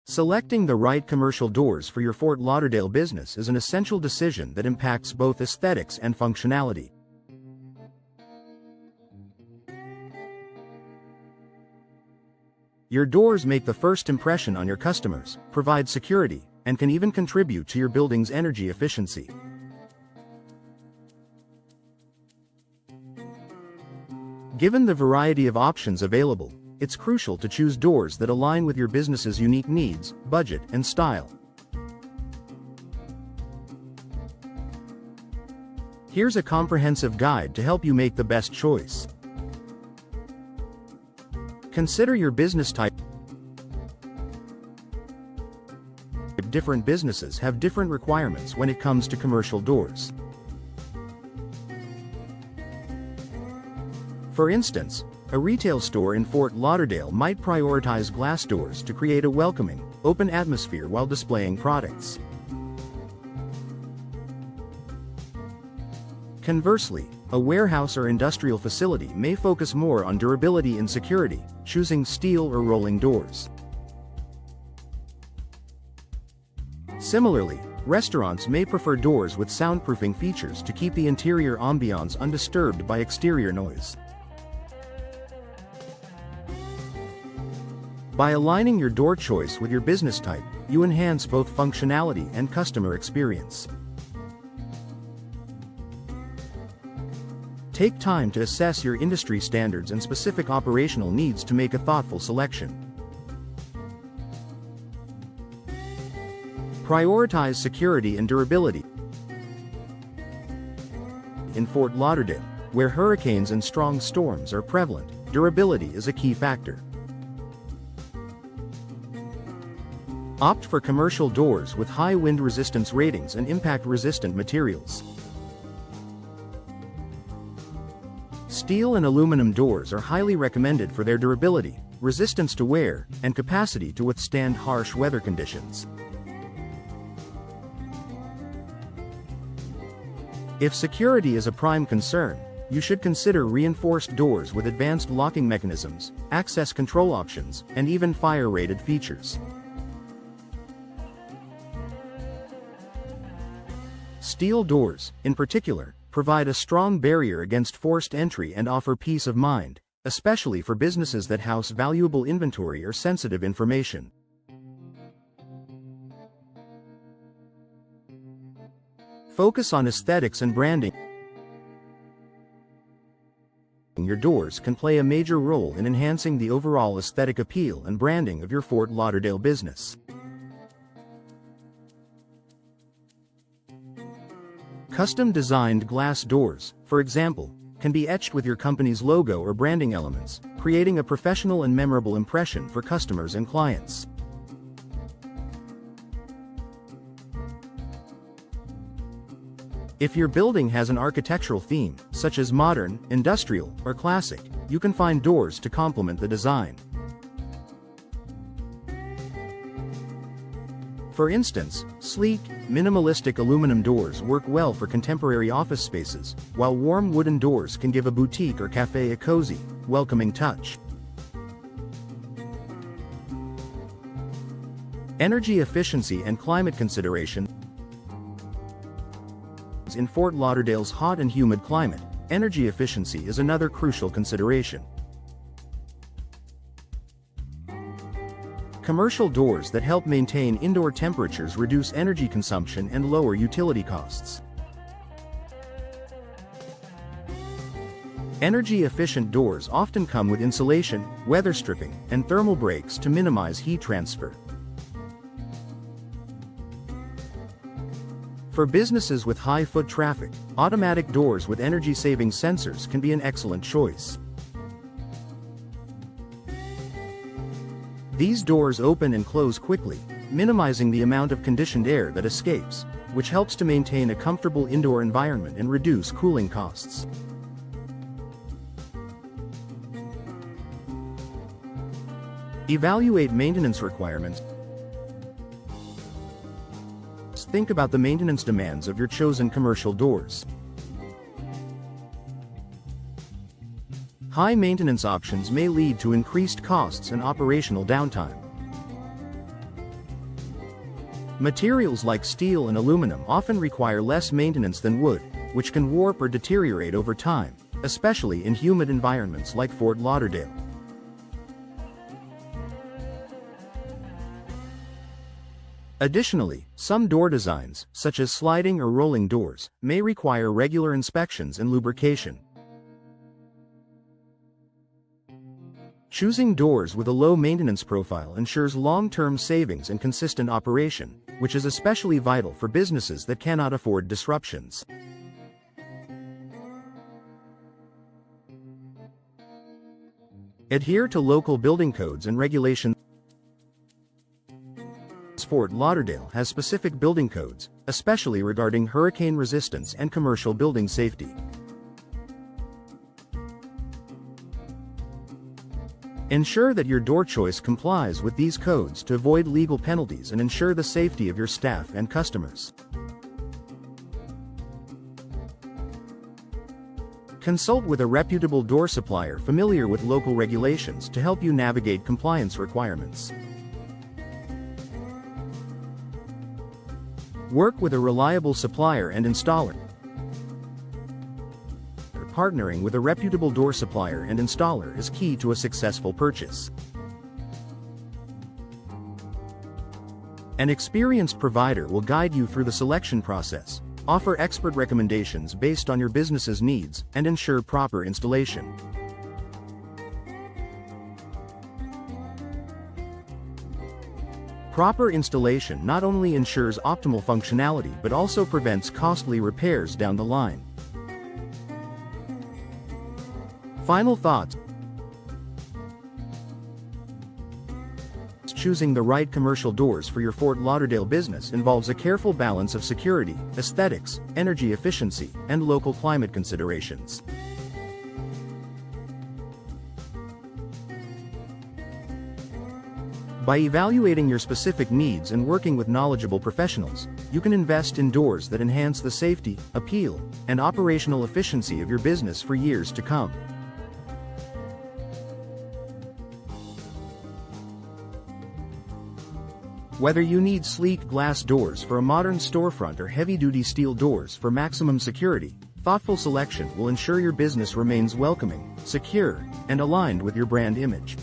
Selecting the right commercial doors for your Fort Lauderdale business is an essential decision that impacts both aesthetics and functionality. Your doors make the first impression on your customers, provide security, and can even contribute to your building's energy efficiency. Given the variety of options available, it's crucial to choose doors that align with your business's unique needs, budget, and style. Here's a comprehensive guide to help you make the best choice. Consider your business type. Different businesses have different requirements when it comes to commercial doors. For instance, a retail store in Fort Lauderdale might prioritize glass doors to create a welcoming, open atmosphere while displaying products. Conversely, a warehouse or industrial facility may focus more on durability and security, choosing steel or rolling doors. Similarly, restaurants may prefer doors with soundproofing features to keep the interior ambiance undisturbed by exterior noise. By aligning your door choice with your business type, you enhance both functionality and customer experience. Take time to assess your industry standards and specific operational needs to make a thoughtful selection. Prioritize security and durability. In Fort Lauderdale, where hurricanes and strong storms are prevalent, durability is a key factor. Opt for commercial doors with high wind resistance ratings and impact-resistant materials. Steel and aluminum doors are highly recommended for their durability, resistance to wear, and capacity to withstand harsh weather conditions. If security is a prime concern, you should consider reinforced doors with advanced locking mechanisms, access control options, and even fire-rated features. Steel doors, in particular, provide a strong barrier against forced entry and offer peace of mind, especially for businesses that house valuable inventory or sensitive information. Focus on aesthetics and branding. Your doors can play a major role in enhancing the overall aesthetic appeal and branding of your Fort Lauderdale business. Custom-designed glass doors, for example, can be etched with your company's logo or branding elements, creating a professional and memorable impression for customers and clients. If your building has an architectural theme, such as modern, industrial, or classic, you can find doors to complement the design. For instance, sleek, minimalistic aluminum doors work well for contemporary office spaces, while warm wooden doors can give a boutique or cafe a cozy, welcoming touch. Energy efficiency and climate considerations. In Fort Lauderdale's hot and humid climate, energy efficiency is another crucial consideration. Commercial doors that help maintain indoor temperatures reduce energy consumption and lower utility costs. Energy-efficient doors often come with insulation, weather stripping, and thermal breaks to minimize heat transfer. For businesses with high foot traffic, automatic doors with energy-saving sensors can be an excellent choice. These doors open and close quickly, minimizing the amount of conditioned air that escapes, which helps to maintain a comfortable indoor environment and reduce cooling costs. Evaluate maintenance requirements. Think about the maintenance demands of your chosen commercial doors. High maintenance options may lead to increased costs and operational downtime. Materials like steel and aluminum often require less maintenance than wood, which can warp or deteriorate over time, especially in humid environments like Fort Lauderdale. Additionally, some door designs, such as sliding or rolling doors, may require regular inspections and lubrication. Choosing doors with a low maintenance profile ensures long-term savings and consistent operation, which is especially vital for businesses that cannot afford disruptions. Adhere to local building codes and regulations. Fort Lauderdale has specific building codes, especially regarding hurricane resistance and commercial building safety. Ensure that your door choice complies with these codes to avoid legal penalties and ensure the safety of your staff and customers. Consult with a reputable door supplier familiar with local regulations to help you navigate compliance requirements. Work with a reliable supplier and installer. Partnering with a reputable door supplier and installer is key to a successful purchase. An experienced provider will guide you through the selection process, offer expert recommendations based on your business's needs, and ensure proper installation. Proper installation not only ensures optimal functionality but also prevents costly repairs down the line. Final thoughts. Choosing the right commercial doors for your Fort Lauderdale business involves a careful balance of security, aesthetics, energy efficiency, and local climate considerations. By evaluating your specific needs and working with knowledgeable professionals, you can invest in doors that enhance the safety, appeal, and operational efficiency of your business for years to come. Whether you need sleek glass doors for a modern storefront or heavy-duty steel doors for maximum security, thoughtful selection will ensure your business remains welcoming, secure, and aligned with your brand image.